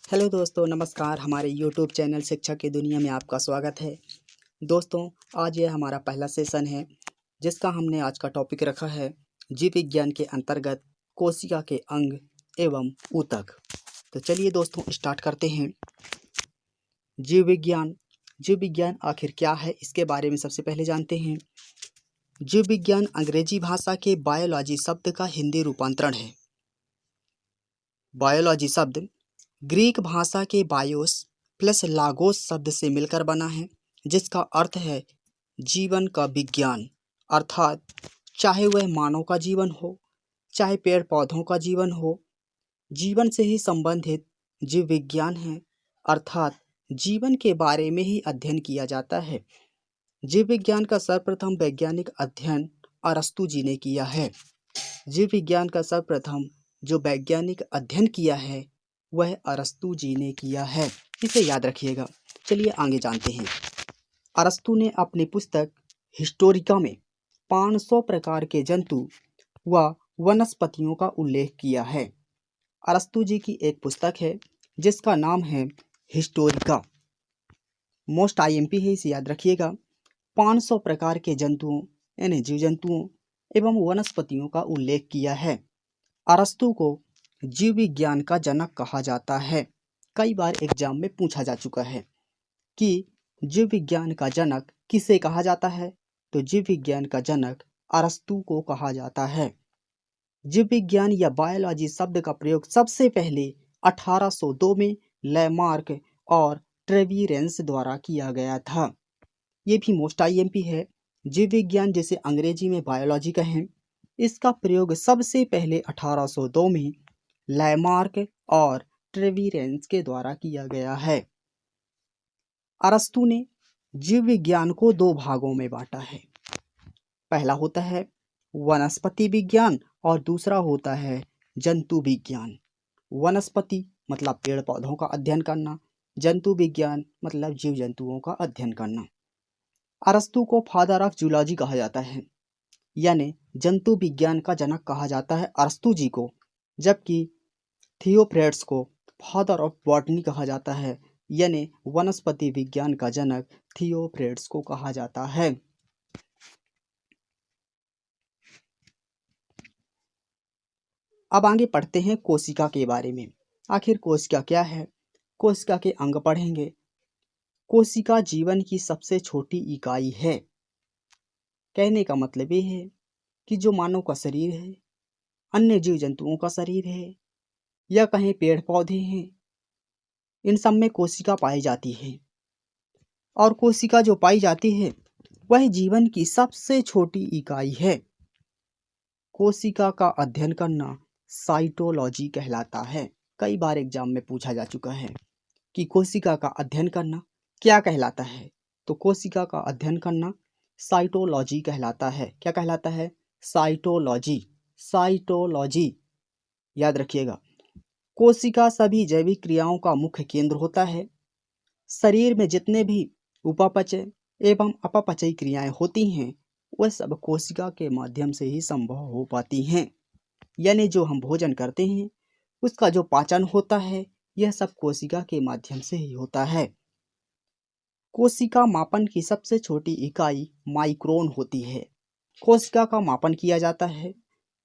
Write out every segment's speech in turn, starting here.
Hello दोस्तों, नमस्कार। हमारे यूट्यूब चैनल शिक्षा की दुनिया में आपका स्वागत है। दोस्तों, आज ये हमारा पहला सेशन है जिसका हमने आज का टॉपिक रखा है जीव विज्ञान के अंतर्गत कोशिका के अंग एवं ऊतक। तो चलिए दोस्तों, स्टार्ट करते हैं। जीव विज्ञान जीव विज्ञान आखिर क्या है, इसके बारे में सबसे पहले जानते हैं। जीव विज्ञान अंग्रेजी भाषा के बायोलॉजी शब्द का हिंदी रूपांतरण है। बायोलॉजी शब्द ग्रीक भाषा के बायोस प्लस लागोस शब्द से मिलकर बना है, जिसका अर्थ है जीवन का विज्ञान। अर्थात चाहे वह मानव का जीवन हो, चाहे पेड़ पौधों का जीवन हो, जीवन से ही संबंधित जीव विज्ञान है। अर्थात जीवन के बारे में ही अध्ययन किया जाता है। जीव विज्ञान का सर्वप्रथम वैज्ञानिक अध्ययन अरस्तु जी ने किया है। जीव विज्ञान का सर्वप्रथम जो वैज्ञानिक अध्ययन किया है वह अरस्तु जी ने किया है, इसे याद रखिएगा। चलिए आगे जानते हैं। अरस्तु ने अपनी पुस्तक हिस्टोरिका में 500 प्रकार के जंतु व वनस्पतियों का उल्लेख किया है। अरस्तु जी की एक पुस्तक है जिसका नाम है हिस्टोरिका। मोस्ट आईएमपी है, इसे याद रखिएगा। 500 प्रकार के जंतुओं यानी जीव जंतुओं एवं वनस्पतियों का उल्लेख किया है। अरस्तु को जीव विज्ञान का जनक कहा जाता है। कई बार एग्जाम में पूछा जा चुका है कि जीव विज्ञान का जनक किसे कहा जाता है, तो जीव विज्ञान का जनक अरस्तु को कहा जाता है। जीव विज्ञान या बायोलॉजी शब्द का प्रयोग सबसे पहले 1802 में लैमार्क और ट्रेवीरेंस द्वारा किया गया था। ये भी मोस्ट आईएमपी है। जीव विज्ञान, जिसे अंग्रेजी में बायोलॉजी कहें, इसका प्रयोग सबसे पहले 1802 में लैमार्क और ट्रेवीरेंस के द्वारा किया गया है। अरस्तु ने जीव विज्ञान को दो भागों में बांटा है। पहला होता है वनस्पति विज्ञान और दूसरा होता है जंतु विज्ञान। वनस्पति मतलब पेड़ पौधों का अध्ययन करना, जंतु विज्ञान मतलब जीव जंतुओं का अध्ययन करना। अरस्तु को फादर ऑफ जूलॉजी कहा जाता है, यानी जंतु विज्ञान का जनक कहा जाता है अरस्तु जी को, जबकि थियोफ्रेट्स को फादर ऑफ बॉटनी कहा जाता है, यानी वनस्पति विज्ञान का जनक थियोफ्रेट्स को कहा जाता है। अब आगे पढ़ते हैं कोशिका के बारे में। आखिर कोशिका क्या है, कोशिका के अंग पढ़ेंगे। कोशिका जीवन की सबसे छोटी इकाई है। कहने का मतलब ये है कि जो मानव का शरीर है, अन्य जीव जंतुओं का शरीर है, या कहीं पेड़ पौधे हैं, इन सब में कोशिका पाई जाती है। और कोशिका जो पाई जाती है वह जीवन की सबसे छोटी इकाई है। कोशिका का अध्ययन करना साइटोलॉजी कहलाता है। कई बार एग्जाम में पूछा जा चुका है कि कोशिका का अध्ययन करना क्या कहलाता है, तो कोशिका का अध्ययन करना साइटोलॉजी कहलाता है। क्या कहलाता है? साइटोलॉजी। साइटोलॉजी याद रखिएगा। कोशिका सभी जैविक क्रियाओं का मुख्य केंद्र होता है। शरीर में जितने भी उपापचय एवं अपपचयी क्रियाएं होती हैं वह सब कोशिका के माध्यम से ही संभव हो पाती हैं। यानी जो हम भोजन करते हैं उसका जो पाचन होता है यह सब कोशिका के माध्यम से ही होता है। कोशिका मापन की सबसे छोटी इकाई माइक्रोन होती है। कोशिका का मापन किया जाता है।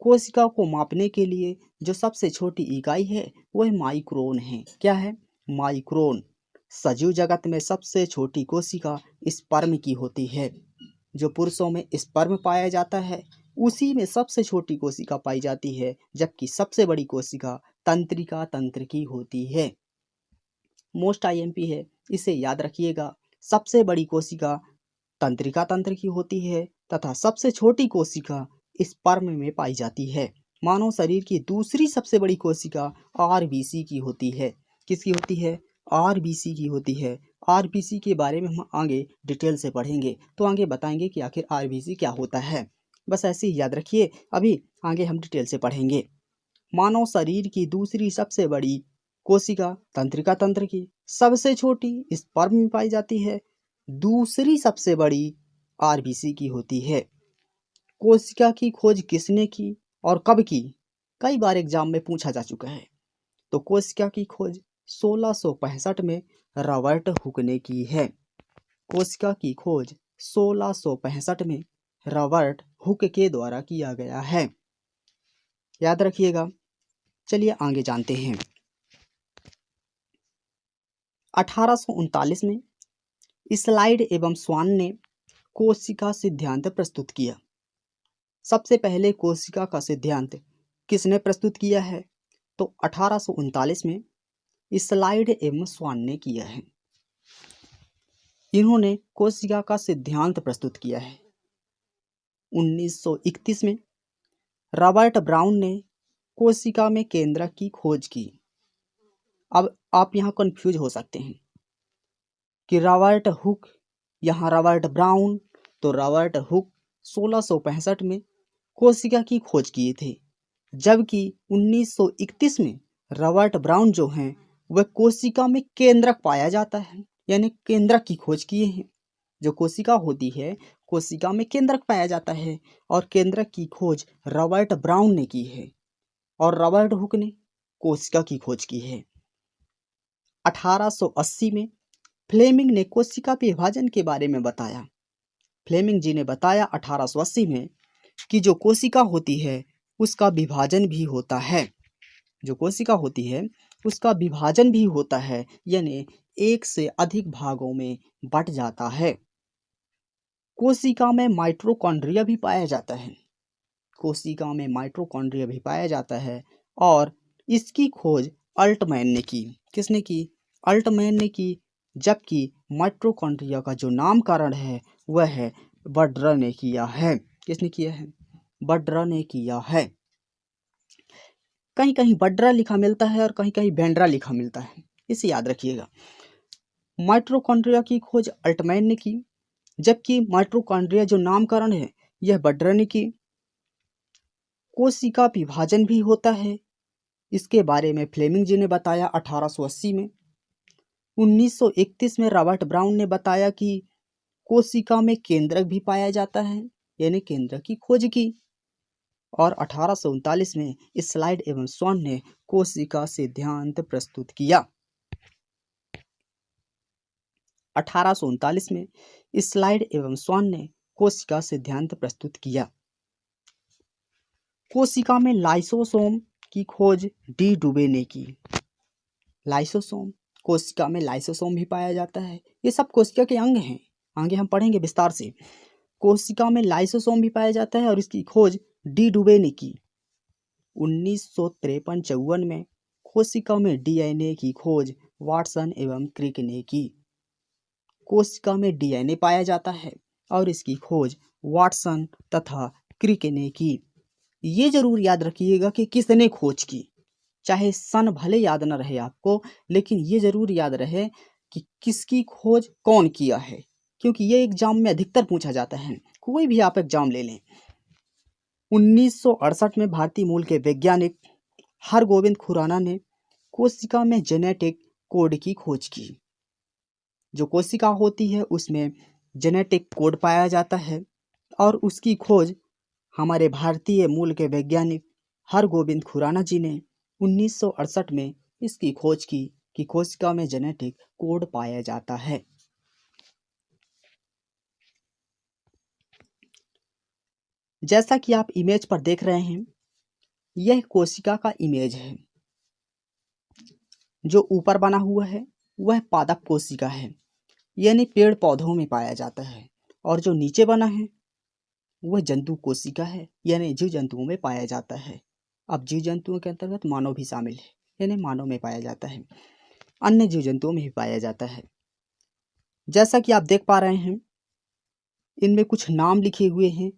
कोशिका को मापने के लिए जो सबसे छोटी इकाई है वह माइक्रोन है। क्या है? माइक्रोन। सजीव जगत में सबसे छोटी कोशिका स्पर्म की होती है। जो पुरुषों में स्पर्म पाया जाता है उसी में सबसे छोटी कोशिका पाई जाती है, जबकि सबसे बड़ी कोशिका तंत्रिका तंत्र की होती है। मोस्ट आईएमपी है, इसे याद रखिएगा। सबसे बड़ी कोशिका तंत्रिका तंत्र की होती है तथा सबसे छोटी कोशिका स्पर्म में पाई जाती है। मानव शरीर की दूसरी सबसे बड़ी कोशिका आरबीसी की होती है। किसकी होती है? आरबीसी की होती है। आरबीसी के बारे में हम आगे डिटेल से पढ़ेंगे, तो आगे बताएंगे कि आखिर आरबीसी क्या होता है। बस ऐसे ही याद रखिए, अभी आगे हम डिटेल से पढ़ेंगे। मानव शरीर की दूसरी सबसे बड़ी कोशिका तंत्रिका तंत्र की, सबसे छोटी स्पर्म में पाई जाती है, दूसरी सबसे बड़ी आरबीसी की होती है। कोशिका की खोज किसने की और कब की? कई बार एग्जाम में पूछा जा चुका है। तो कोशिका की खोज 1665 में रॉबर्ट हुक ने की है। कोशिका की खोज 1665 में रॉबर्ट हुक के द्वारा किया गया है। याद रखिएगा। चलिए आगे जानते हैं। 1839 में स्लाइड एवं स्वान ने कोशिका सिद्धांत प्रस्तुत किया। सबसे पहले कोशिका का सिद्धांत किसने प्रस्तुत किया है? तो 1839 में स्लाइड एवं स्वान ने किया है। इन्होंने कोशिका का सिद्धांत प्रस्तुत किया है। 1931 में रॉबर्ट ब्राउन ने कोशिका में केंद्रक की खोज की। अब आप यहाँ कंफ्यूज हो सकते हैं कि रॉबर्ट हुक, यहाँ रॉबर्ट ब्राउन, तो रॉबर्ट हुक 1665 में कोशिका की खोज किए थे, जबकि 1931 में रॉबर्ट ब्राउन जो हैं वह कोशिका में केंद्रक पाया जाता है, यानी केंद्रक की खोज किए हैं। जो कोशिका होती है, कोशिका में केंद्रक पाया जाता है और केंद्रक की खोज रॉबर्ट ब्राउन ने की है और रॉबर्ट हुक ने कोशिका की खोज की है। 1880 में फ्लेमिंग ने कोशिका विभाजन के बारे में बताया। फ्लेमिंग जी ने बताया 1880 में कि जो कोशिका होती है उसका विभाजन भी होता है। जो कोशिका होती है उसका विभाजन भी होता है, यानी एक से अधिक भागों में बट जाता है। कोशिका में माइटोकॉन्ड्रिया भी पाया जाता है। कोशिका में माइटोकॉन्ड्रिया भी पाया जाता है और इसकी खोज अल्टमैन ने की। किसने की? अल्टमैन ने की। जबकि माइटोकॉन्ड्रिया का जो नामकरण है वह है बड्रा ने किया है। किसने किया है? बड्रा ने किया है। कहीं कहीं बड्रा लिखा मिलता है और कहीं कहीं बेंड्रा लिखा मिलता है, इसे याद रखिएगा। माइटोकॉन्ड्रिया की खोज अल्टमैन ने की, जबकि माइटोकॉन्ड्रिया जो नामकरण है यह बड्रा ने की। कोशिका विभाजन भी होता है, इसके बारे में फ्लेमिंग जी ने बताया 1880 में। 1931 में रॉबर्ट ब्राउन ने बताया कि कोशिका में केंद्रक भी पाया जाता है, यानी केंद्रक की खोज की। और 1839 में स्लाइड एवं स्वान ने कोशिका सिद्धांत प्रस्तुत किया। 1839 में स्लाइड एवं स्वान ने कोशिका सिद्धांत प्रस्तुत किया। कोशिका में लाइसोसोम की खोज डी डुबे ने की। लाइसोसोम, कोशिका में लाइसोसोम भी पाया जाता है। ये सब कोशिका के अंग हैं, आगे हम पढ़ेंगे विस्तार से। कोशिका में लाइसोसोम भी पाया जाता है और इसकी खोज डी डुबे ने की। 1953-54 में कोशिका में डीएनए की खोज वाटसन एवं क्रिक ने की। कोशिका में डीएनए पाया जाता है और इसकी खोज वाटसन तथा क्रिक ने की। ये जरूर याद रखिएगा कि किसने खोज की। चाहे सन भले याद न रहे आपको, लेकिन ये जरूर याद रहे कि किसकी खोज कौन किया है, क्योंकि ये एग्जाम में अधिकतर पूछा जाता है। कोई भी आप एग्जाम ले लें। 1968 में भारतीय मूल के वैज्ञानिक हरगोविंद खुराना ने कोशिका में जेनेटिक कोड की खोज की। जो कोशिका होती है उसमें जेनेटिक कोड पाया जाता है और उसकी खोज हमारे भारतीय मूल के वैज्ञानिक हरगोविंद खुराना जी ने 1968 में इसकी खोज की कि कोशिका में जेनेटिक कोड पाया जाता है। जैसा कि आप इमेज पर देख रहे हैं, यह कोशिका का इमेज है। जो ऊपर बना हुआ है वह पादप कोशिका है, यानी पेड़ पौधों में पाया जाता है, और जो नीचे बना है वह जंतु कोशिका है, यानी जीव जंतुओं में पाया जाता है। अब जीव जंतुओं के अंतर्गत मानव भी शामिल है, यानी मानव में पाया जाता है, अन्य जीव जंतुओं में भी पाया जाता है। जैसा कि आप देख पा रहे हैं, इनमें कुछ नाम लिखे हुए हैं।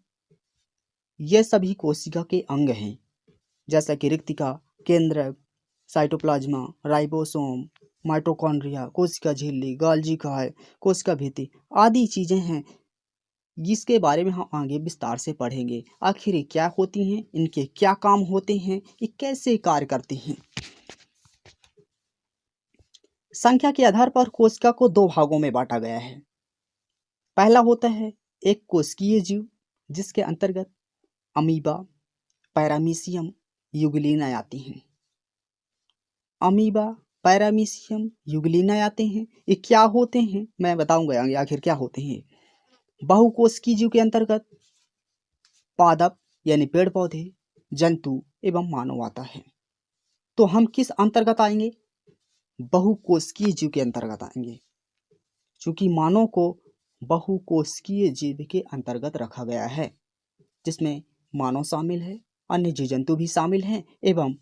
ये सभी कोशिका के अंग हैं, जैसा कि रिक्तिका, केंद्रक, साइटोप्लाज्मा, राइबोसोम, माइटोकॉन्ड्रिया, कोशिका झिल्ली, गोल्गी काय, कोशिका भित्ति आदि चीजें हैं, जिसके बारे में हम आगे विस्तार से पढ़ेंगे। आखिर ये क्या होती हैं, इनके क्या काम होते हैं, ये कैसे कार्य करती हैं। संख्या के आधार पर कोशिका को दो भागों में बांटा गया है। पहला होता है एक कोशिकीय जीव, जिसके अंतर्गत अमीबा, पैरामीशियम, यूग्लिना आती हैं। अमीबा पैरामीशियम, यूग्लिना आते हैं। ये क्या होते हैं मैं बताऊंगा आगे आखिर क्या होते हैं। बहुकोशिकीय जीव के अंतर्गत पादप यानी पेड़ पौधे, जंतु एवं मानव आता है। तो हम किस अंतर्गत आएंगे? बहुकोशिकीय जीव के अंतर्गत आएंगे, चूंकि मानव को बहुकोशिकीय जीव के अंतर्गत रखा गया है, जिसमें मानव शामिल है, अन्य जीव जंतु भी शामिल हैं एवं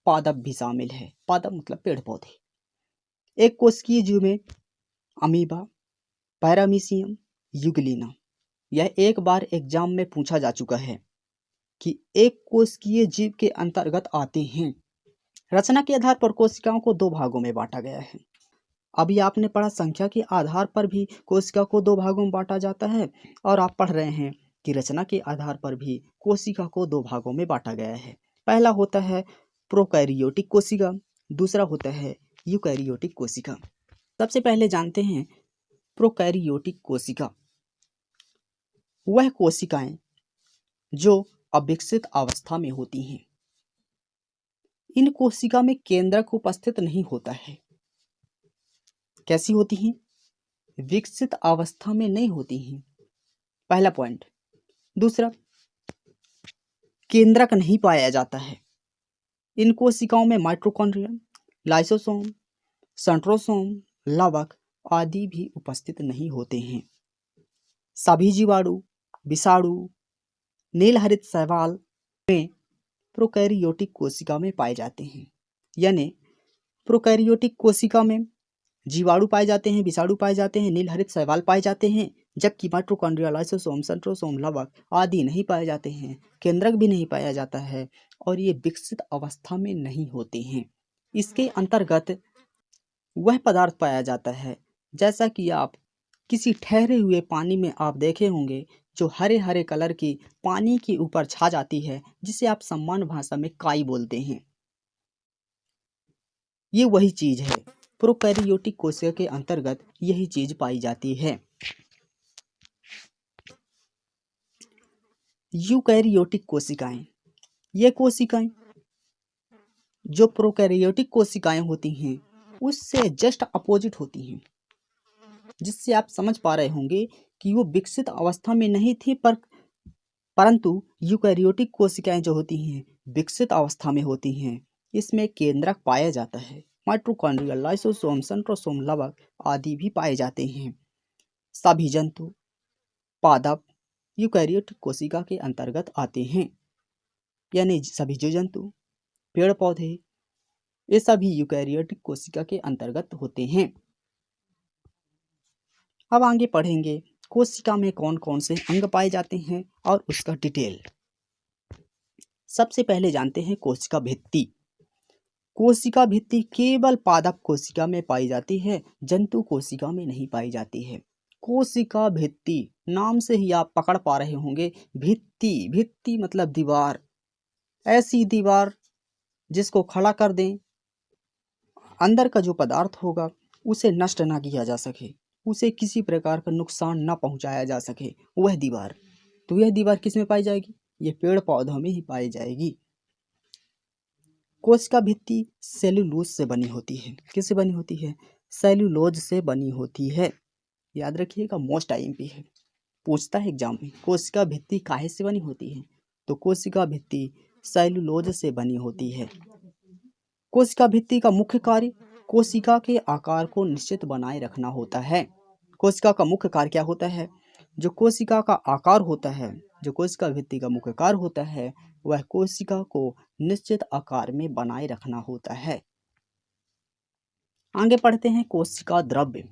पादप भी शामिल है। पादप मतलब पेड़ पौधे। एक कोशिकीय जीव में अमीबा, पैरामीशियम, यूग्लिना। यह एक बार एग्जाम में पूछा जा चुका है कि एक कोशिकीय जीव के अंतर्गत आते हैं। रचना के आधार पर कोशिकाओं को दो भागों में बांटा गया है। अभी आपने पढ़ा संख्या के आधार पर भी कोशिका को दो भागों में बांटा जाता है, और आप पढ़ रहे हैं कि रचना के आधार पर भी कोशिका को दो भागों में बांटा गया है। पहला होता है प्रोकैरियोटिक कोशिका, दूसरा होता है यूकैरियोटिक कोशिका। सबसे पहले जानते हैं प्रोकैरियोटिक कोशिका। वह कोशिकाएं जो अविकसित अवस्था में होती हैं। इन कोशिका में केंद्रक उपस्थित नहीं होता है। कैसी होती हैं? विकसित अवस्था में नहीं होती हैं, पहला पॉइंट। दूसरा, केंद्रक नहीं पाया जाता है। इन कोशिकाओं में माइटोकॉन्ड्रिया, लाइसोसोम, सेंट्रोसोम, लवक आदि भी उपस्थित नहीं होते हैं। सभी जीवाणु, विषाणु, नीलहरित शैवाल में प्रोकैरियोटिक कोशिका में पाए जाते हैं। यानी प्रोकैरियोटिक कोशिका में जीवाणु पाए जाते हैं, विषाणु पाए जाते हैं, नीलहरित शैवाल पाए जाते हैं, जबकि माइटोकॉन्ड्रिया, लाइसोसोम, सेंट्रोसोम, लवक आदि नहीं पाए जाते हैं। केंद्रक भी नहीं पाया जाता है और ये विकसित अवस्था में नहीं होते हैं। इसके अंतर्गत वह पदार्थ पाया जाता है, जैसा कि आप किसी ठहरे हुए पानी में आप देखे होंगे, जो हरे हरे कलर की पानी के ऊपर छा जाती है, जिसे आप सामान्य भाषा में काई बोलते हैं। ये वही चीज है। प्रोकैरियोटिक कोशिका के अंतर्गत यही चीज पाई जाती है। यूकैरियोटिक कोशिकाएं, ये कोशिकाएं जो प्रोकैरियोटिक कोशिकाएं होती हैं उससे जस्ट अपोजिट होती हैं, जिससे आप समझ पा रहे होंगे कि वो विकसित अवस्था में नहीं थी, परंतु यूकैरियोटिक कोशिकाएं जो होती हैं विकसित अवस्था में होती हैं। इसमें केंद्रक पाया जाता है, माइटोकॉन्ड्रिया, लाइसोसोम, सेंट्रोसोम, लवक आदि भी पाए जाते हैं। सभी जंतु, पादप यूकैरियोटिक कोशिका के अंतर्गत आते हैं। यानी सभी जीव जंतु, पेड़ पौधे, ये सभी यूकैरियोटिक कोशिका के अंतर्गत होते हैं। अब आगे पढ़ेंगे कोशिका में कौन कौन से अंग पाए जाते हैं और उसका डिटेल। सबसे पहले जानते हैं कोशिका भित्ति। कोशिका भित्ति केवल पादप कोशिका में पाई जाती है, जंतु कोशिका में नहीं पाई जाती है। कोशिका भित्ति नाम से ही आप पकड़ पा रहे होंगे। भित्ति, भित्ति मतलब दीवार, ऐसी दीवार जिसको खड़ा कर दें, अंदर का जो पदार्थ होगा उसे नष्ट ना किया जा सके, उसे किसी प्रकार का नुकसान ना पहुंचाया जा सके, वह दीवार। तो यह दीवार किस में पाई जाएगी? ये पेड़ पौधों में ही पाई जाएगी। कोशिका भित्ति सेल्यूलोज से बनी होती है। किससे बनी होती है? सेल्यूलोज से बनी होती है। याद रखिएगा, मोस्ट आईएमपी है, पूछता है एग्जाम में, कोशिका भित्ति काहे से बनी होती है? तो कोशिका भित्ति सेल्यूलोज से बनी होती है। कोशिका भित्ति का मुख्य कार्य कोशिका के आकार को निश्चित बनाए रखना होता है। कोशिका का मुख्य कार्य क्या होता है? जो कोशिका का आकार होता है, जो कोशिका भित्ति का मुख्य कार्य होता है, वह कोशिका को निश्चित आकार में बनाए रखना होता है। आगे पढ़ते हैं कोशिका द्रव्य।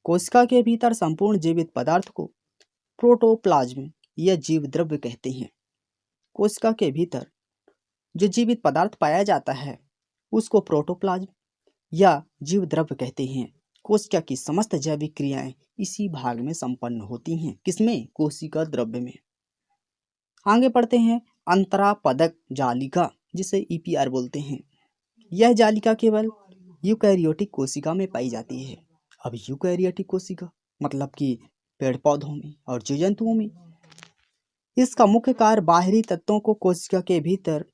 कोशिका के भीतर संपूर्ण जीवित पदार्थ को प्रोटोप्लाज्म या जीव द्रव्य कहते हैं। कोशिका के भीतर जो जीवित पदार्थ पाया जाता है उसको प्रोटोप्लाज्म या जीव द्रव्य कहते हैं। कोशिका की समस्त जैविक क्रियाएं इसी भाग में संपन्न होती हैं। किसमें? कोशिका द्रव्य में। आगे पढ़ते हैं अंतरापदक जालिका, जिसे ईपीआर बोलते हैं। यह जालिका केवल यूकैरियोटिक कोशिका में पाई जाती है। अब यूकैरियोटिक कोशिका मतलब कि पेड़ पौधों में और जीव जंतुओं में। इसका मुख्य कार्य बाहरी तत्वों को कोशिका के भीतर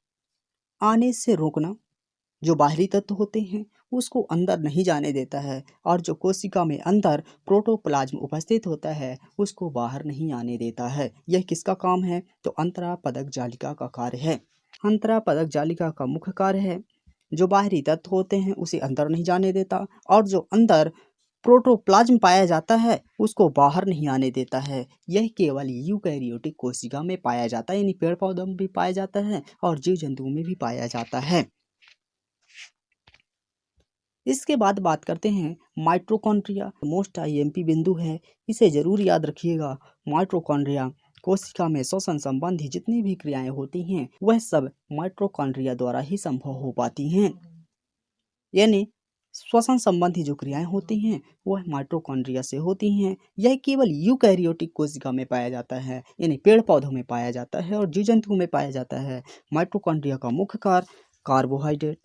आने से रोकना जो बाहरी तत्व होते हैं उसको अंदर नहीं जाने देता है, और जो कोशिका में अंदर प्रोटोप्लाज्म उपस्थित होता है उसको बाहर नहीं आने देता है। यह किसका काम है? तो अंतरा पदक जालिका का कार्य है। अंतरा पदक जालिका का मुख्य कार्य है जो बाहरी तत्व होते हैं उसे अंदर नहीं जाने देता, और जो अंदर प्रोटोप्लाज्म पाया जाता है उसको बाहर नहीं आने देता है। यह केवल यूकैरियोटिक कोशिका में पाया जाता है, यानी पेड़ पौधों में भी पाया जाता है और जीव जंतुओं में भी पाया जाता है। इसके बाद बात करते हैं माइटोकॉन्ड्रिया। मोस्ट आईएमपी बिंदु है, इसे जरूर याद रखिएगा। माइटोकॉन्ड्रिया कोशिका में श्वसन संबंधी जितनी भी क्रियाएं होती हैं वह सब माइटोकॉन्ड्रिया द्वारा ही संभव हो पाती हैं। यानी श्वसन संबंधी जो क्रियाएं होती हैं वह माइटोकॉन्ड्रिया से होती हैं। यह केवल यूकैरियोटिक कोशिका में पाया जाता है, यानी पेड़ पौधों में पाया जाता है और जीव जंतुओं में पाया जाता है। माइटोकॉन्ड्रिया का मुख्य कार्य कार्बोहाइड्रेट,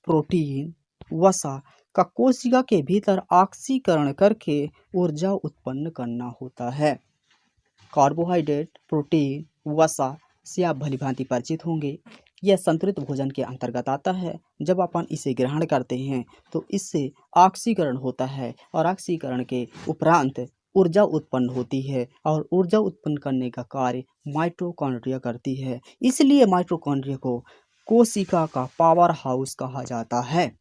प्रोटीन, वसा का कोशिका के भीतर ऑक्सीकरण करके ऊर्जा उत्पन्न करना होता है। कार्बोहाइड्रेट, प्रोटीन, वसा से आप भलीभांति परिचित होंगे। यह संतुलित भोजन के अंतर्गत आता है। जब अपन इसे ग्रहण करते हैं तो इससे ऑक्सीकरण होता है, और ऑक्सीकरण के उपरांत ऊर्जा उत्पन्न होती है, और ऊर्जा उत्पन्न करने का कार्य माइटोकॉन्ड्रिया करती है। इसलिए माइटोकॉन्ड्रिया को कोशिका का पावर हाउस कहा जाता है।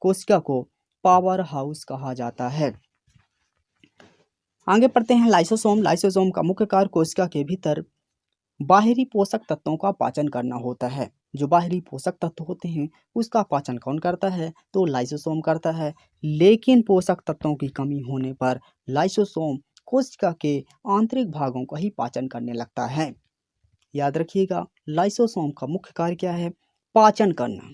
कोशिका को पावर हाउस कहा जाता है। आगे पढ़ते हैं लाइसोसोम। लाइसोसोम का मुख्य कार्य कोशिका के भीतर बाहरी पोषक तत्वों का पाचन करना होता है। जो बाहरी पोषक तत्व होते हैं उसका पाचन कौन करता है? तो लाइसोसोम करता है। लेकिन पोषक तत्वों की कमी होने पर लाइसोसोम कोशिका के आंतरिक भागों का ही पाचन करने लगता है। याद रखिएगा, लाइसोसोम का मुख्य कार्य क्या है? पाचन करना।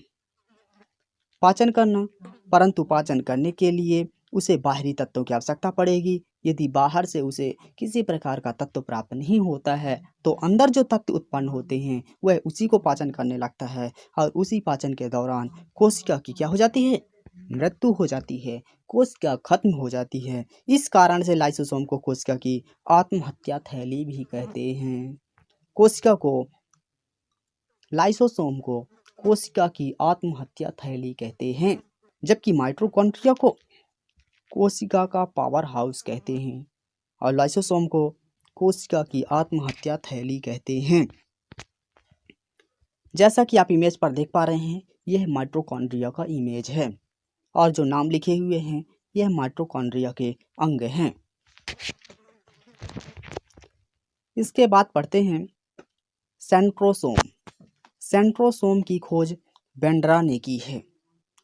पाचन करना, परंतु पाचन करने के लिए उसे बाहरी तत्वों की आवश्यकता पड़ेगी। यदि बाहर से उसे किसी प्रकार का तत्व प्राप्त नहीं होता है तो अंदर जो तत्व उत्पन्न होते हैं वह उसी को पाचन करने लगता है, और उसी पाचन के दौरान कोशिका की क्या हो जाती है? मृत्यु हो जाती है, कोशिका खत्म हो जाती है। इस कारण से लाइसोसोम को कोशिका की आत्महत्या थैली भी कहते हैं। कोशिका को लाइसोसोम को कोशिका की आत्महत्या थैली कहते हैं, जबकि माइटोकॉन्ड्रिया को कोशिका का पावर हाउस कहते हैं, और लाइसोसोम को कोशिका की आत्महत्या थैली कहते हैं। जैसा कि आप इमेज पर देख पा रहे हैं, यह माइटोकॉन्ड्रिया का इमेज है, और जो नाम लिखे हुए हैं यह माइटोकॉन्ड्रिया के अंग हैं। इसके बाद पढ़ते हैं सेंट्रोसोम। सेंट्रोसोम की खोज बेंड्रा ने की है।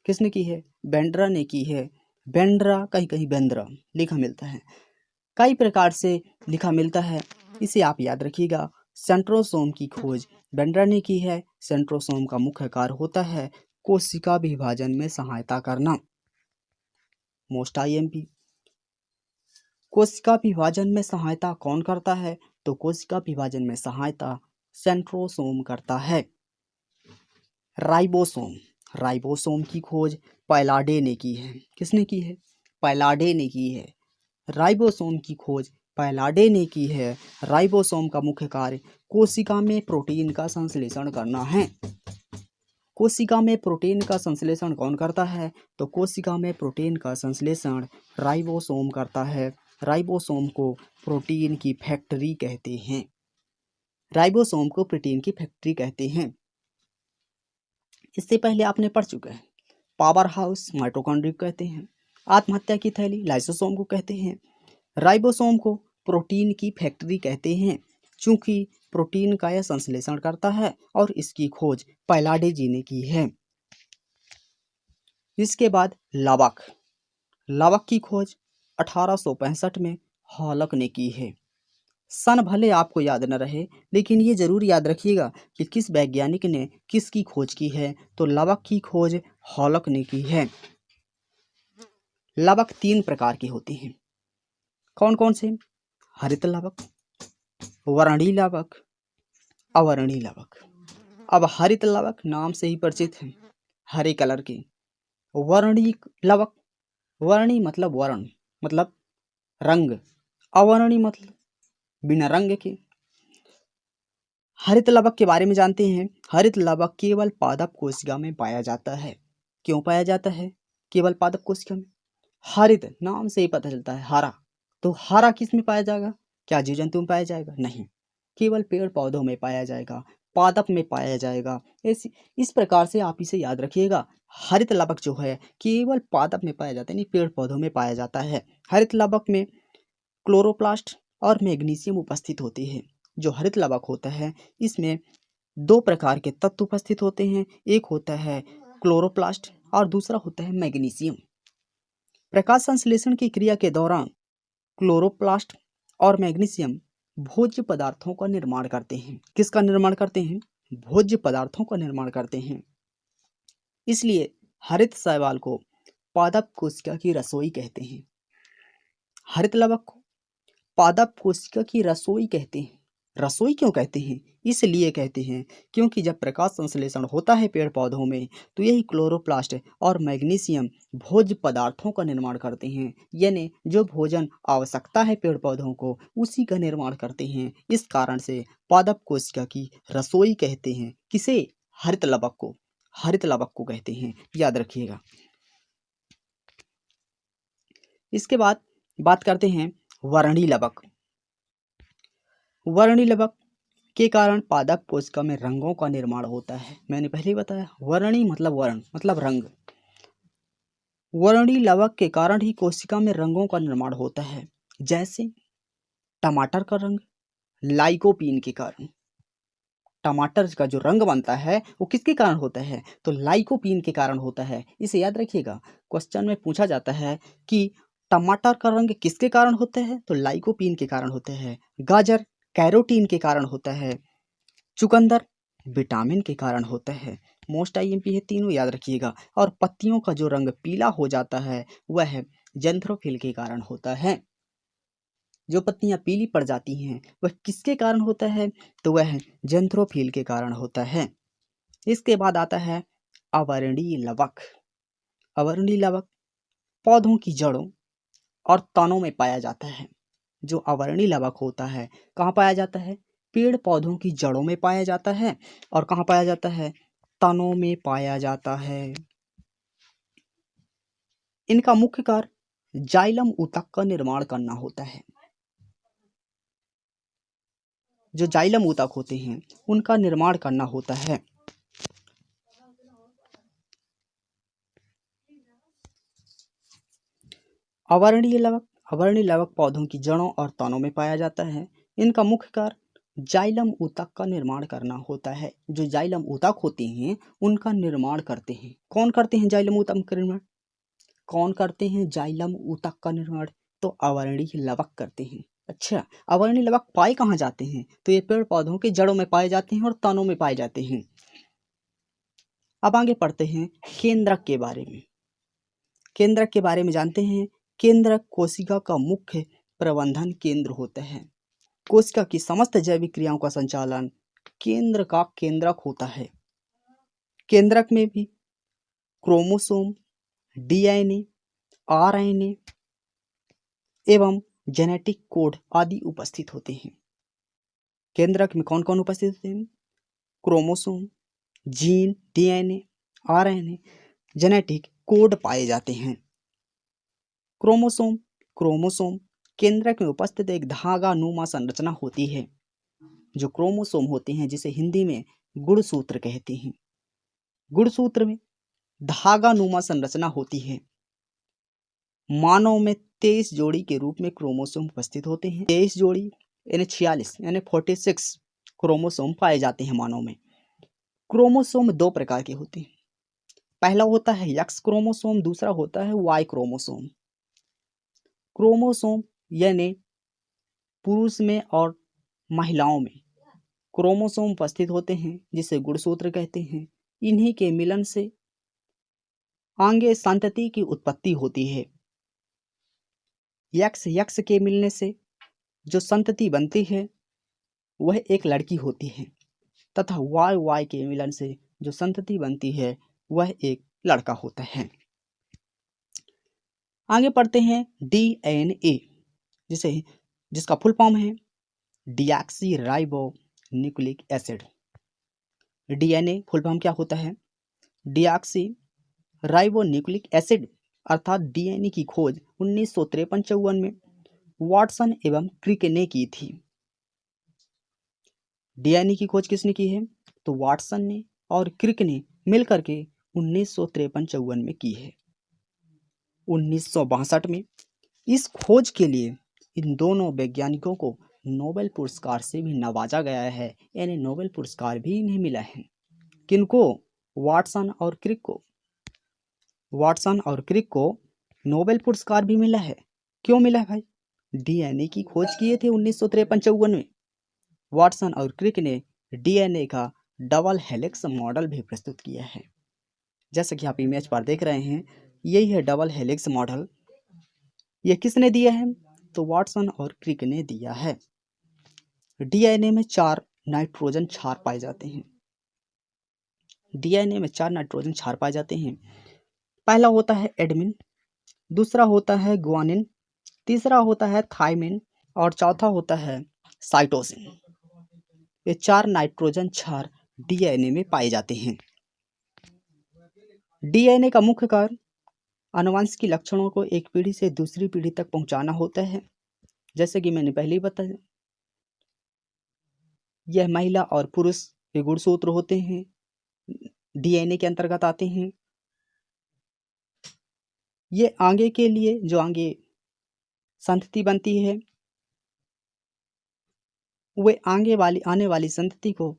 किसने की है? बेंड्रा ने की है। बेंड्रा, कहीं कहीं बेंद्रा लिखा मिलता है, कई प्रकार से लिखा मिलता है, इसे आप याद रखिएगा। सेंट्रोसोम की खोज बेंड्रा ने की है। सेंट्रोसोम का मुख्य कार्य होता है कोशिका विभाजन में सहायता करना। Most IMP. कोशिका विभाजन में सहायता कौन करता है? तो कोशिका विभाजन में सहायता सेंट्रोसोम करता है। राइबोसोम। राइबोसोम की खोज पैलाडे ने की है। किसने की है? पैलाडे ने की है। राइबोसोम की खोज पैलाडे ने की है। राइबोसोम का मुख्य कार्य कोशिका में प्रोटीन का संश्लेषण करना है। कोशिका में प्रोटीन का संश्लेषण कौन करता है? तो कोशिका में प्रोटीन का संश्लेषण राइबोसोम करता है। राइबोसोम को प्रोटीन की फैक्ट्री कहते हैं। राइबोसोम को प्रोटीन की फैक्ट्री कहते हैं। इससे पहले आपने पढ़ चुके हैं। पावर हाउस माइटोकॉन्ड्रिया कहते हैं, आत्महत्या की थैली लाइसोसोम को कहते हैं, राइबोसोम को प्रोटीन की फैक्ट्री कहते हैं, चूंकि प्रोटीन का यह संश्लेषण करता है, और इसकी खोज पैलाडे जी ने की है। इसके बाद लावक। लावक की खोज 1865 में हॉलक ने की है। सन भले आपको याद न रहे, लेकिन ये जरूर याद रखिएगा कि किस वैज्ञानिक ने किसकी खोज की है। तो लावक की खोज हॉलक ने की है। लावक 3 प्रकार की होती हैं। कौन कौन से? हरित लावक, वर्णी लावक, अवर्णी लावक। अब हरित लावक नाम से ही परिचित है, हरे कलर के। वर्णी लावक, वर्णी मतलब वर्ण, मतलब रंग, अवर्णी मतलब बिना रंग के। हरित लावक के बारे में जानते हैं। हरित लावक केवल पादप कोशिका में पाया जाता है। क्यों पाया जाता है केवल पादप कोशिका में? हरित नाम से ही पता चलता है हरा, तो हरा किस में पाया जाएगा? क्या जीव जंतु में पाया जाएगा? नहीं, केवल पेड़ पौधों में पाया जाएगा, पादप में पाया जाएगा। इस प्रकार से आप इसे याद रखिएगा। हरित लवक जो है केवल पादप में पाया जाता है, नहीं पेड़ पौधों में पाया जाता है। हरित लवक में क्लोरोप्लास्ट और मैग्नीशियम उपस्थित होते हैं। जो हरित लवक होता है इसमें दो प्रकार के तत्व उपस्थित होते हैं, एक होता है क्लोरोप्लास्ट और दूसरा होता है मैग्नीशियम। प्रकाश संश्लेषण की क्रिया के दौरान क्लोरोप्लास्ट और मैग्नीशियम भोज्य पदार्थों का निर्माण करते हैं। किसका निर्माण करते हैं? भोज्य पदार्थों का निर्माण करते हैं। इसलिए हरित शैवाल को पादप कोशिका की रसोई कहते हैं। हरित लवक को पादप कोशिका की रसोई कहते हैं। रसोई क्यों कहते हैं? इसलिए कहते हैं क्योंकि जब प्रकाश संश्लेषण होता है पेड़ पौधों में तो यही क्लोरोप्लास्ट और मैग्नीशियम भोज्य पदार्थों का निर्माण करते हैं, यानी जो भोजन आवश्यकता है पेड़ पौधों को उसी का निर्माण करते हैं। इस कारण से पादप कोशिका की रसोई कहते हैं। किसे? हरित लवक को। हरित लवक को कहते हैं, याद रखिएगा। इसके बाद बात करते हैं वर्णी लवक। वर्णी लवक के कारण पादप कोशिका में रंगों का निर्माण होता है। मैंने पहले ही बताया, वर्णी मतलब वर्ण मतलब रंग। वर्णी लवक के कारण ही कोशिका में रंगों का निर्माण होता है। जैसे टमाटर का रंग लाइकोपीन के कारण। टमाटर का जो रंग बनता है वो किसके कारण होता है? तो लाइकोपीन के कारण होता है। इसे याद रखिएगा। क्वेश्चन में पूछा जाता है कि टमाटर का रंग किसके कारण होता है? तो लाइकोपीन के कारण होता है। गाजर कैरोटीन के कारण होता है। चुकंदर विटामिन के कारण होता है। मोस्ट आईएमपी है, तीनों याद रखिएगा। और पत्तियों का जो रंग पीला हो जाता है वह जेंथ्रोफिल के कारण होता है। जो पत्तियां पीली पड़ जाती हैं वह किसके कारण होता है? तो वह जेंथ्रोफिल के कारण होता है। इसके बाद आता है अवर्णीय लवक। अवर्णीय लवक पौधों की जड़ों और तनों में पाया जाता है। जो अवर्णीय लवक होता है कहाँ पाया जाता है? पेड़ पौधों की जड़ों में पाया जाता है। और कहाँ पाया जाता है? तनों में पाया जाता है। इनका मुख्य कार्य जाइलम ऊतक का निर्माण करना होता है। जो जाइलम ऊतक होते हैं उनका निर्माण करना होता है। अवर्णीय लवक पौधों की जड़ों और तनों में पाया जाता है। इनका मुख्य कार्य जाइलम ऊतक का निर्माण करना होता है। जो जाइलम ऊतक होते हैं उनका निर्माण करते हैं। कौन करते हैं जाइलम ऊतक का निर्माण? कौन करते हैं जाइलम ऊतक का निर्माण? तो अवर्णीय लवक करते हैं। अच्छा, अवर्णीय लवक पाए कहाँ जाते हैं? तो ये पेड़ पौधों की जड़ों में पाए जाते हैं और तनों में पाए जाते हैं। अब आगे पढ़ते हैं केंद्रक के बारे में। केंद्रक के बारे में जानते हैं। केंद्रक कोशिका का मुख्य प्रबंधन केंद्र होता है। कोशिका की समस्त जैविक क्रियाओं का संचालन केंद्र का केंद्रक होता है। केंद्रक में भी क्रोमोसोम, डीएनए, आरएनए एवं जेनेटिक कोड आदि उपस्थित होते हैं। केंद्रक में कौन कौन उपस्थित होते हैं? Chromosome, gene, DNA, RNA, genetic code पाए जाते हैं। क्रोमोसोम केंद्रक में उपस्थित एक धागा नुमा संरचना होती है। जो क्रोमोसोम होते हैं जिसे हिंदी में गुणसूत्र कहते हैं। गुणसूत्र में धागा नुमा संरचना होती है। मानव में 23 जोड़ी के रूप में क्रोमोसोम उपस्थित होते हैं। 23 जोड़ी यानी 46 यानी 46 क्रोमोसोम पाए जाते हैं मानव में। क्रोमोसोम दो प्रकार के होते हैं। पहला होता है एक्स क्रोमोसोम, दूसरा होता है वाई क्रोमोसोम। क्रोमोसोम यानी पुरुष में और महिलाओं में क्रोमोसोम उपस्थित होते हैं जिसे गुणसूत्र कहते हैं। इन्हीं के मिलन से आगे संतति की उत्पत्ति होती है। यक्स के मिलने से जो संतति बनती है वह एक लड़की होती है तथा वाई के मिलन से जो संतति बनती है वह एक लड़का होता है। आगे पढ़ते हैं डीएनए जिसका फुल फॉर्म है deoxy ribo nucleic acid. DNA full form क्या होता है? डीऑक्सी राइबोन्यूक्लिक एसिड अर्थात डीएनए की खोज 1953-54 में वाटसन एवं क्रिक ने की थी। डीएनए की खोज किसने की है? तो वाटसन ने और क्रिक ने मिलकर के 1953-54 में की है। 1962 में इस खोज के लिए इन दोनों वैज्ञानिकों को नोबेल पुरस्कार से भी नवाजा गया है, यानी नोबेल पुरस्कार भी इन्हें मिला है। किनको? वाटसन और क्रिक को। वाटसन और क्रिक को नोबेल पुरस्कार भी मिला है। क्यों मिला है भाई? डीएनए की खोज किए थे 1953-54 में। वाटसन और क्रिक ने डीएनए का डबल हेलिक्स मॉडल भी प्रस्तुत किया है। जैसे कि आप इमेज पर देख रहे हैं, यही है डबल हेलिक्स मॉडल। यह किसने दिया है? तो वाटसन और क्रिक ने दिया है। डीएनए में 4 नाइट्रोजन क्षार पाए जाते हैं। डीएनए में 4 नाइट्रोजन क्षार पाए जाते हैं। पहला होता है एडमिन, दूसरा होता है ग्वानिन, तीसरा होता है थाइमिन और चौथा होता है साइटोसिन। ये 4 नाइट्रोजन क्षार डीएनए में पाए जाते हैं। डीएनए का मुख्य कार्य आनुवंशिक लक्षणों को एक पीढ़ी से दूसरी पीढ़ी तक पहुंचाना होता है। जैसे कि मैंने पहले ही बताया, यह महिला और पुरुष के गुणसूत्र होते हैं, डीएनए के अंतर्गत आते हैं। ये आगे के लिए जो आगे संतति बनती है, वे आने वाली संतति को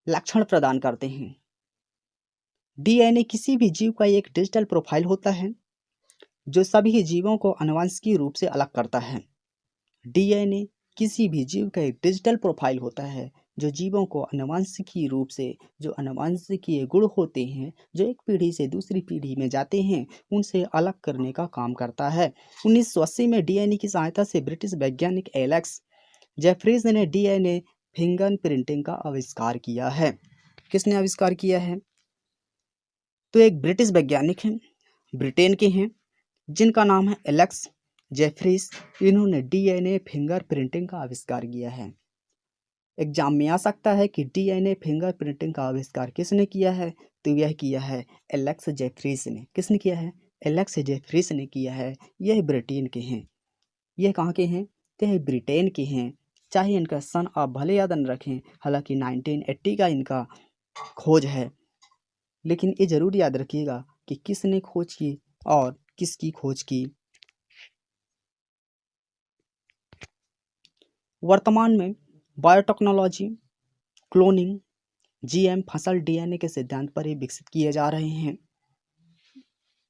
लक्षण प्रदान करते हैं। डीएनए किसी भी जीव का एक डिजिटल प्रोफाइल होता है जो सभी जीवों को आनुवंशिक रूप से अलग करता है। डीएनए किसी भी जीव का एक डिजिटल प्रोफाइल होता है जो जीवों को आनुवंशिकी रूप से, जो आनुवंशिकीय गुण होते हैं जो एक पीढ़ी से दूसरी पीढ़ी में जाते हैं, उनसे अलग करने का काम करता है। 1980 में डीएनए की सहायता से ब्रिटिश वैज्ञानिक एलेक्स जेफरीज ने डीएनए फिंगर प्रिंटिंग का आविष्कार किया है। किसने आविष्कार किया है? तो एक ब्रिटिश वैज्ञानिक हैं, ब्रिटेन के हैं, जिनका नाम है एलेक्स जेफरीज। इन्होंने डीएनए फिंगर प्रिंटिंग का आविष्कार किया है। एग्जाम में आ सकता है कि डीएनए फिंगर प्रिंटिंग का आविष्कार किसने किया है? तो यह किया है एलेक्स जेफरीज ने। किसने किया है? एलेक्स जेफरीज ने किया है। यह ब्रिटेन के हैं। यह कहाँ के हैं? तो यह ब्रिटेन के हैं। चाहे इनका सन आप भले याद न रखें, हालांकि 1980 का इनका खोज है, लेकिन ये जरूर याद रखिएगा कि किसने खोज की और किसकी खोज की। वर्तमान में बायोटेक्नोलॉजी, क्लोनिंग, जीएम फसल डीएनए के सिद्धांत पर ही विकसित किए जा रहे हैं।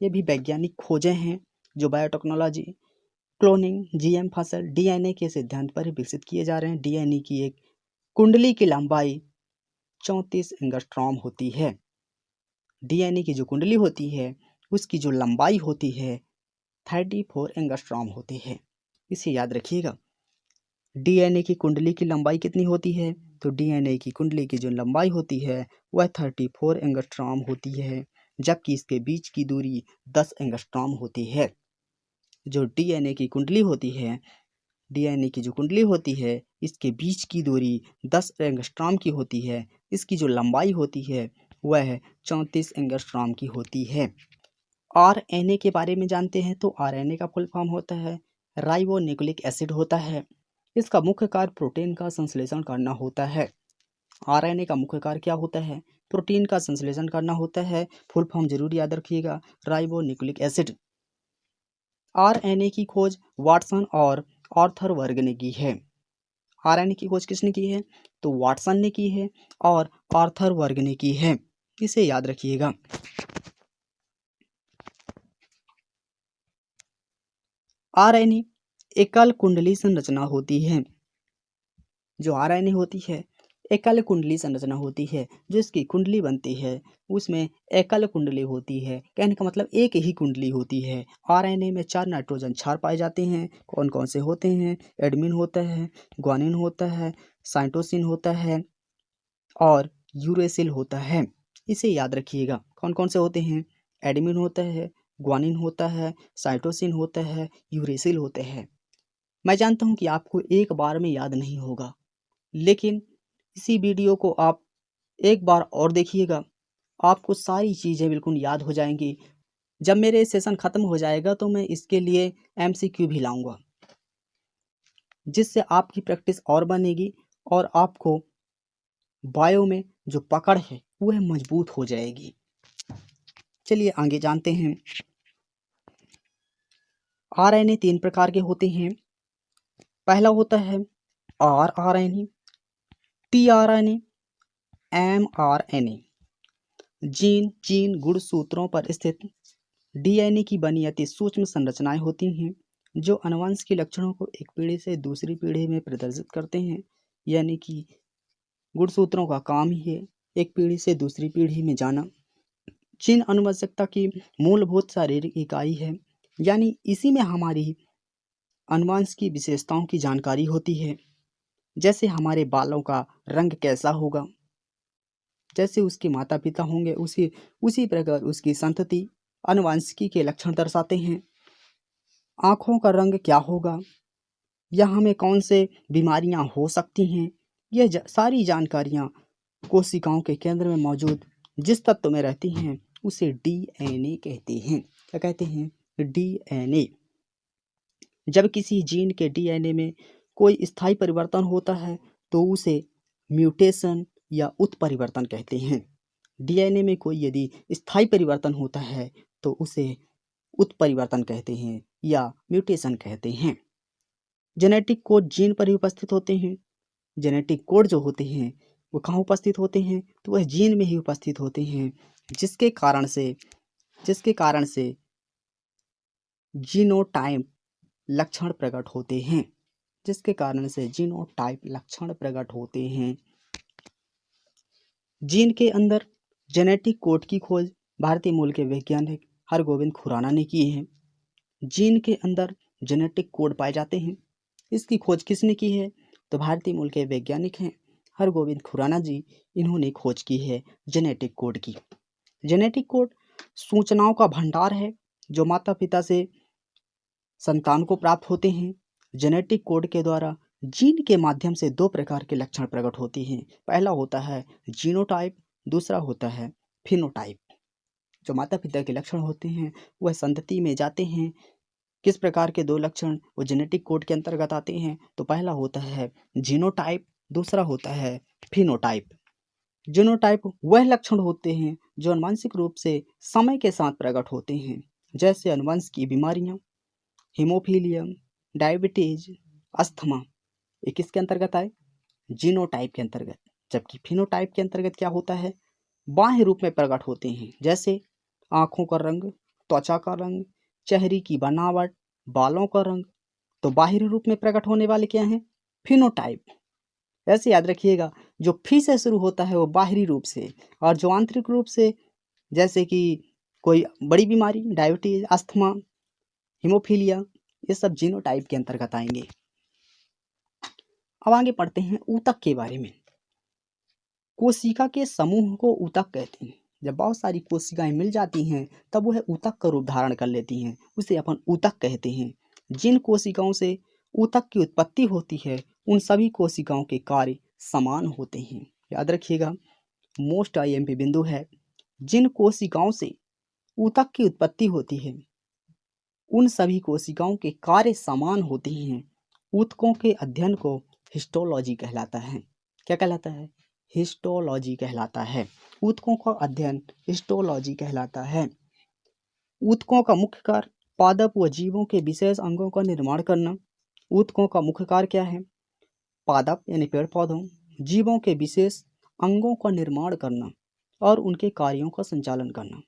ये भी वैज्ञानिक खोजें हैं जो बायोटेक्नोलॉजी, क्लोनिंग, जीएम फसल डीएनए के सिद्धांत पर ही विकसित किए जा रहे हैं। डीएनए की एक कुंडली की लंबाई 34 एंगस्ट्रॉम होती है। डीएनए की जो कुंडली होती है उसकी जो लंबाई होती है 34 एंगस्ट्रॉम होती है। इसे याद रखिएगा। डीएनए की कुंडली की लंबाई कितनी होती है? तो डीएनए की कुंडली की जो लंबाई होती है वह 34 एंगस्ट्रॉम होती है, जबकि इसके बीच की दूरी 10 एंगस्ट्रॉम होती है। जो डीएनए की कुंडली होती है, डीएनए की जो कुंडली होती है, इसके बीच की दूरी 10 एंगस्ट्रॉम की होती है। इसकी जो लंबाई होती है वह 34 एंगस्ट्रॉम की होती है। आरएनए के बारे में जानते हैं तो आरएनए का फुल फॉर्म होता है राइबोन्यूक्लिक एसिड होता है। इसका मुख्य कार्य प्रोटीन का संश्लेषण करना होता है। आरएनए का मुख्य कार्य क्या होता है? प्रोटीन का संश्लेषण करना होता है। फुल फॉर्म जरूर याद रखिएगा, राइबोन्यूक्लिक एसिड। आरएनए की खोज वाटसन और आर्थर वर्ग ने की है। आरएनए की खोज किसने की है? तो वाटसन ने की है और आर्थर वर्ग ने की है। इसे याद रखिएगा। आरएनए एकल कुंडली संरचना होती है। जो आरएनए होती है एकल कुंडली संरचना होती है। जो इसकी कुंडली बनती है उसमें एकल कुंडली होती है। कहने का मतलब एक ही कुंडली होती है। आरएनए में 4 नाइट्रोजन क्षार पाए जाते हैं। कौन कौन से होते हैं? एडमिन होता है, ग्वानिन होता है, साइटोसिन होता है और यूरेसिल होता है। इसे याद रखिएगा। कौन कौन से होते हैं? एडमिन होता है, ग्वानिन होता है, साइटोसिन होता है, यूरेसिल होते हैं। मैं जानता हूं कि आपको एक बार में याद नहीं होगा, लेकिन इसी वीडियो को आप एक बार और देखिएगा आपको सारी चीज़ें बिल्कुल याद हो जाएंगी। जब मेरे सेशन ख़त्म हो जाएगा तो मैं इसके लिए MCQ भी लाऊंगा, जिससे आपकी प्रैक्टिस और बनेगी और आपको बायो में जो पकड़ है वह मजबूत हो जाएगी। चलिए आगे जानते हैं। RNA 3 प्रकार के होते हैं। पहला होता है rRNA, tRNA, mRNA। जीन गुणसूत्रों पर स्थित DNA की बनी अति सूक्ष्म संरचनाएं होती हैं जो आनुवंशिक लक्षणों को एक पीढ़ी से दूसरी पीढ़ी में प्रदर्शित करते हैं। यानी कि गुणसूत्रों का काम ही है एक पीढ़ी से दूसरी पीढ़ी में जाना। जीन आनुवंशिकता की मूलभूत शारीरिक इकाई है, यानी इसी में हमारी आनुवंशिक विशेषताओं की जानकारी होती है। जैसे हमारे बालों का रंग कैसा होगा, जैसे उसके माता पिता होंगे उसी प्रकार उसकी संतति आनुवंशिकी के लक्षण दर्शाते हैं। आँखों का रंग क्या होगा या हमें कौन से बीमारियां हो सकती हैं, यह सारी जानकारियां कोशिकाओं के केंद्र में मौजूद जिस तत्व में रहती हैं उसे DNA कहते हैं। क्या कहते हैं? DNA। जब किसी जीन के DNA में कोई स्थायी परिवर्तन होता है तो उसे म्यूटेशन या उत्परिवर्तन कहते हैं। DNA में कोई यदि स्थायी परिवर्तन होता है तो उसे उत्परिवर्तन कहते हैं या म्यूटेशन कहते हैं। जेनेटिक कोड जीन पर ही उपस्थित होते हैं। जेनेटिक कोड जो होते हैं वो कहाँ उपस्थित होते हैं? तो वह जीन में ही उपस्थित होते हैं, जिसके कारण से जीनोटाइप लक्षण प्रकट होते हैं। जिसके कारण से जीनोटाइप लक्षण प्रकट होते हैं। जीन के अंदर जेनेटिक कोड की खोज भारतीय मूल के वैज्ञानिक हरगोविंद खुराना ने की है। जीन के अंदर जेनेटिक कोड पाए जाते हैं। इसकी खोज किसने की है? तो भारतीय मूल के वैज्ञानिक हैं हरगोविंद खुराना जी। इन्होंने खोज की है जेनेटिक कोड की। जेनेटिक कोड सूचनाओं का भंडार है जो माता पिता से संतान को प्राप्त होते हैं। जेनेटिक कोड के द्वारा जीन के माध्यम से 2 प्रकार के लक्षण प्रकट होते हैं। पहला होता है जीनोटाइप, दूसरा होता है फिनोटाइप। जो माता पिता के लक्षण होते हैं वह संतति में जाते हैं। किस प्रकार के 2 लक्षण वो जेनेटिक कोड के अंतर्गत आते हैं? तो पहला होता है जीनोटाइप, दूसरा होता है फिनोटाइप। जीनोटाइप वह लक्षण होते हैं जो आनुवंशिक रूप से समय के साथ प्रकट होते हैं, जैसे अनुवंश की बीमारियां, हीमोफीलिया, डायबिटीज, अस्थमा। ये किसके अंतर्गत आए? जीनोटाइप के अंतर्गत। जबकि फिनोटाइप के अंतर्गत क्या होता है? बाह्य रूप में प्रकट होते हैं, जैसे आँखों का रंग, त्वचा का रंग, चेहरे की बनावट, बालों का रंग। तो बाहरी रूप में प्रकट होने वाले क्या हैं? फिनोटाइप। ऐसे याद रखिएगा, जो फी से शुरू होता है वो बाहरी रूप से, और जो आंतरिक रूप से जैसे कि कोई बड़ी बीमारी, डायबिटीज, अस्थमा, हीमोफीलिया, ये सब जीनोटाइप के अंतर्गत आएंगे। अब आगे पढ़ते हैं ऊतक के बारे में। कोशिका के समूह को ऊतक कहते हैं। जब बहुत सारी कोशिकाएं मिल जाती हैं तब वह ऊतक का रूप धारण कर लेती हैं, उसे अपन ऊतक कहते हैं। जिन कोशिकाओं से ऊतक की उत्पत्ति होती है उन सभी कोशिकाओं के कार्य समान होते हैं। याद रखिएगा, मोस्ट IMP बिंदु है। जिन कोशिकाओं से ऊतक की उत्पत्ति होती है उन सभी कोशिकाओं के कार्य समान होते हैं। ऊतकों के अध्ययन को हिस्टोलॉजी कहलाता है। क्या कहलाता है? हिस्टोलॉजी कहलाता है। ऊतकों का अध्ययन हिस्टोलॉजी कहलाता है। ऊतकों का मुख्य कार्य पादप व जीवों के विशेष अंगों का निर्माण करना। ऊतकों का मुख्य कार्य क्या है? पादप यानी पेड़ पौधों, जीवों के विशेष अंगों का निर्माण करना और उनके कार्यों का संचालन करना।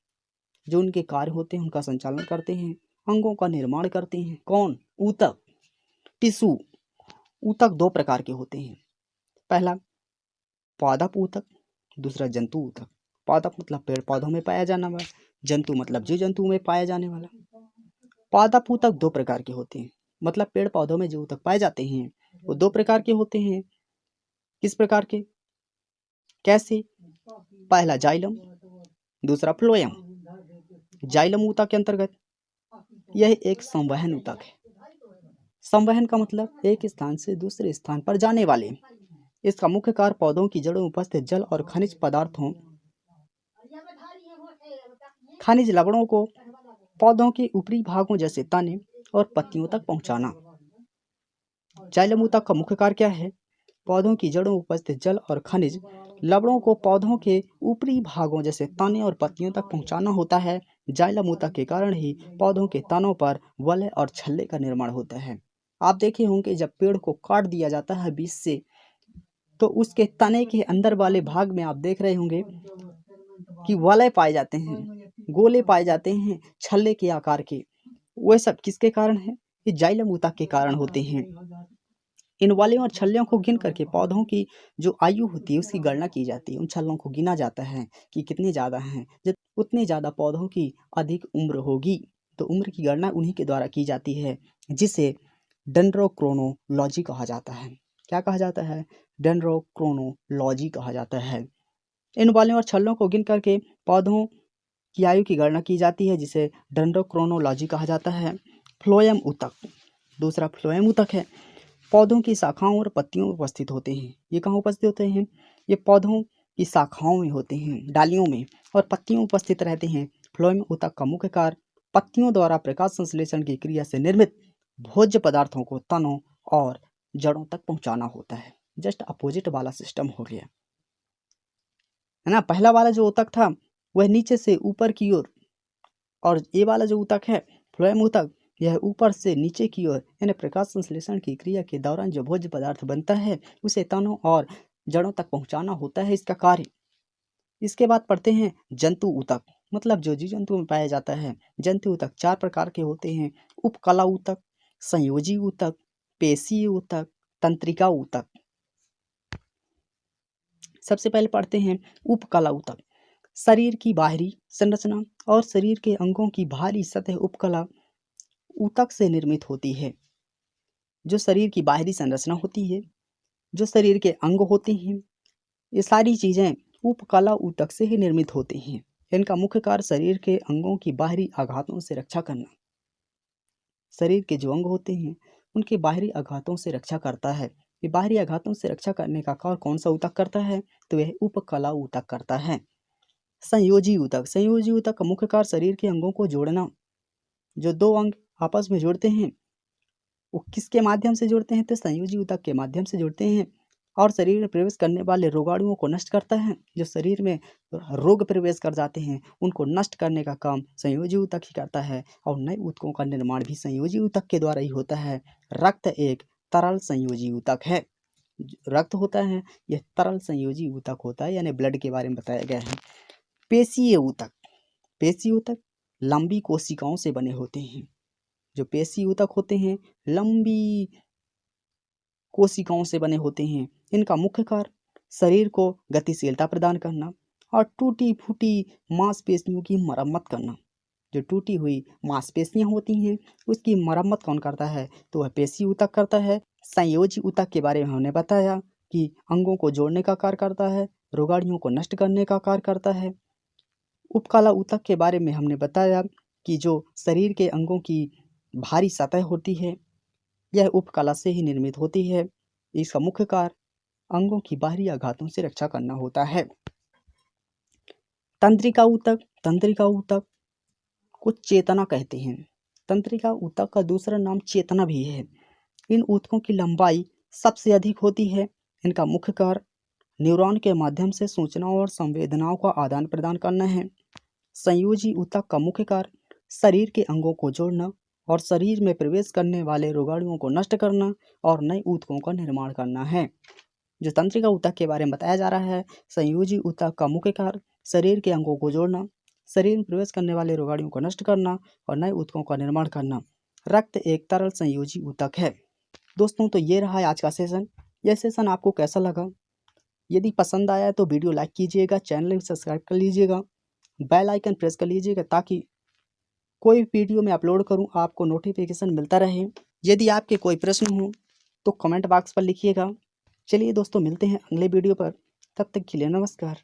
जो उनके कार्य होते हैं उनका संचालन करते हैं, अंगों का निर्माण करते हैं। कौन? ऊतक। टिश्यू। ऊतक 2 प्रकार के होते हैं। पहला पादप ऊतक, दूसरा जंतु ऊतक। पादप मतलब पेड़ पौधों में पाया जाने वाला, जंतु मतलब जीव जंतु में पाया जाने वाला। पादप ऊतक 2 प्रकार के होते हैं, मतलब पेड़ पौधों में जो ऊतक पाए जाते हैं वो 2 प्रकार के होते हैं। किस प्रकार के? कैसे? पहला जाइलम, दूसरा फ्लोएम। जाइलम ऊतक के अंतर्गत यह एक संवहन ऊतक है। संवहन का मतलब एक स्थान से दूसरे स्थान पर जाने वाले। इसका मुख्य कार्य पौधों की जड़ों में उपस्थित जल और खनिज पदार्थों खनिज लवणों को पौधों के ऊपरी भागों जैसे तने और पत्तियों तक पहुंचाना। जाइलम ऊतक का मुख्य कार्य क्या है? पौधों की जड़ों में उपस्थित जल और खनिज लवणों को पौधों के ऊपरी भागों जैसे तने और पत्तियों तक पहुंचाना होता है। जाइलम ऊतक के कारण ही पौधों के तनों पर वलय और छल्ले का निर्माण होता है। आप देखे होंगे जब पेड़ को काट दिया जाता है बीच से, तो उसके तने के अंदर वाले भाग में आप देख रहे होंगे कि वलय पाए जाते हैं, गोले पाए जाते हैं छल्ले के आकार के। वह सब किसके कारण है? ये जाइलम ऊतक के कारण होते हैं। इन वलयों और छल्लों को गिन करके पौधों की जो आयु होती है उसकी गणना की जाती है। उन छल्लों को गिना जाता है कि कितने ज़्यादा हैं, जब उतने ज़्यादा पौधों की अधिक उम्र होगी। तो उम्र की गणना उन्हीं के द्वारा की जाती है, जिसे डेंड्रोक्रोनोलॉजी कहा जाता है। क्या कहा जाता है? डेंड्रोक्रोनोलॉजी कहा जाता है। इन वलयों और छल्लों को गिन करके पौधों की आयु की गणना की जाती है, जिसे डेंड्रोक्रोनोलॉजी कहा जाता है। फ्लोएम ऊतक, दूसरा फ्लोएम ऊतक है। पौधों की शाखाओं और पत्तियों में उपस्थित होते हैं। ये कहाँ उपस्थित होते हैं? ये पौधों की शाखाओं में होते हैं, डालियों में, और पत्तियों में उपस्थित रहते हैं। फ्लोएम ऊतक का मुख्य कार्य पत्तियों द्वारा प्रकाश संश्लेषण की क्रिया से निर्मित भोज्य पदार्थों को तनों और जड़ों तक पहुंचाना होता है। जस्ट अपोजिट वाला सिस्टम हो गया है ना। पहला वाला जो ऊतक था वह नीचे से ऊपर की ओर, और ये वाला जो ऊतक है फ्लोएम ऊतक, यह ऊपर से नीचे की ओर, यानी प्रकाश संश्लेषण की क्रिया के दौरान जो भोज्य पदार्थ बनता है उसे तनों और जड़ों तक पहुंचाना होता है इसका कार्य। इसके बाद पढ़ते हैं जंतु ऊतक, मतलब जो जीव जंतु में पाया जाता है। जंतु ऊतक 4 प्रकार के होते हैं: उपकला ऊतक, संयोजी ऊतक, पेशीय ऊतक, तंत्रिका ऊतक। सबसे पहले पढ़ते हैं उपकला ऊतक। शरीर की बाहरी संरचना और शरीर के अंगों की बाहरी सतह उपकला ऊतक से निर्मित होती है। जो शरीर की बाहरी संरचना होती है, जो शरीर के अंग होते हैं, ये सारी चीज़ें उपकला ऊतक से ही निर्मित होती हैं। इनका मुख्य कार्य शरीर के अंगों की बाहरी आघातों से रक्षा करना। शरीर के जो अंग होते हैं उनके बाहरी आघातों से रक्षा करता है। ये बाहरी आघातों से रक्षा करने का कार्य कौन सा ऊतक करता है? तो यह उपकला ऊतक करता है। संयोजी ऊतक, संयोजी ऊतक का मुख्य कार्य शरीर के अंगों को जोड़ना। जो दो अंग आपस में जुड़ते हैं वो किसके माध्यम से जुड़ते हैं? तो संयोजी ऊतक के माध्यम से जुड़ते हैं, और शरीर में प्रवेश करने वाले रोगाणुओं को नष्ट करता है। जो शरीर में रोग प्रवेश कर जाते हैं उनको नष्ट करने का काम संयोजी ऊतक ही करता है, और नए ऊतकों का निर्माण भी संयोजी ऊतक के द्वारा ही होता है। रक्त एक तरल संयोजी ऊतक है। रक्त होता है यह तरल संयोजी ऊतक होता है, यानी ब्लड के बारे में बताया गया है। पेशीय ऊतक, पेशीय ऊतक लंबी कोशिकाओं से बने होते हैं। जो पेशीय ऊतक होते हैं लंबी कोशिकाओं से बने होते हैं। इनका मुख्य कार्य शरीर को गतिशीलता प्रदान करना और टूटी फूटी मांसपेशियों की मरम्मत करना। जो टूटी हुई मांसपेशियां होती हैं उसकी मरम्मत कौन करता है? तो वह पेशीय ऊतक करता है। संयोजी ऊतक के बारे में हमने बताया कि अंगों को जोड़ने का कार्य करता है, रोगाणुओं को नष्ट करने का कार्य करता है। उपकला ऊतक के बारे में हमने बताया कि जो शरीर के अंगों की भारी सतह होती है यह उपकला से ही निर्मित होती है। इसका मुख्य कार्य अंगों की बाहरी आघातों से रक्षा करना होता है। तंत्रिका ऊतक, तंत्रिका ऊतक को चेतना कहते हैं। तंत्रिका ऊतक का दूसरा नाम चेतना भी है। इन ऊतकों की लंबाई सबसे अधिक होती है। इनका मुख्य कार्य न्यूरॉन के माध्यम से सूचनाओं और संवेदनाओं का आदान प्रदान करना है। संयोजी ऊतक का मुख्य कार्य शरीर के अंगों को जोड़ना और शरीर में प्रवेश करने वाले रोगाणुओं को नष्ट करना और नए ऊतकों का निर्माण करना है। जो तंत्रिका ऊतक के बारे में बताया जा रहा है, संयोजी ऊतक का मुख्य कार्य शरीर के अंगों को जोड़ना, शरीर में प्रवेश करने वाले रोगाणुओं को नष्ट करना और नए ऊतकों का निर्माण करना। रक्त एक तरल संयोजी ऊतक है। दोस्तों, तो ये रहा है आज का सेशन। यह सेशन आपको कैसा लगा? यदि पसंद आया तो वीडियो लाइक कीजिएगा, चैनल को सब्सक्राइब कर लीजिएगा, बेल आइकन प्रेस कर लीजिएगा ताकि कोई वीडियो मैं अपलोड करूं आपको नोटिफिकेशन मिलता रहे। यदि आपके कोई प्रश्न हो तो कमेंट बॉक्स पर लिखिएगा। चलिए दोस्तों, मिलते हैं अगले वीडियो पर। तब तक के लिए नमस्कार।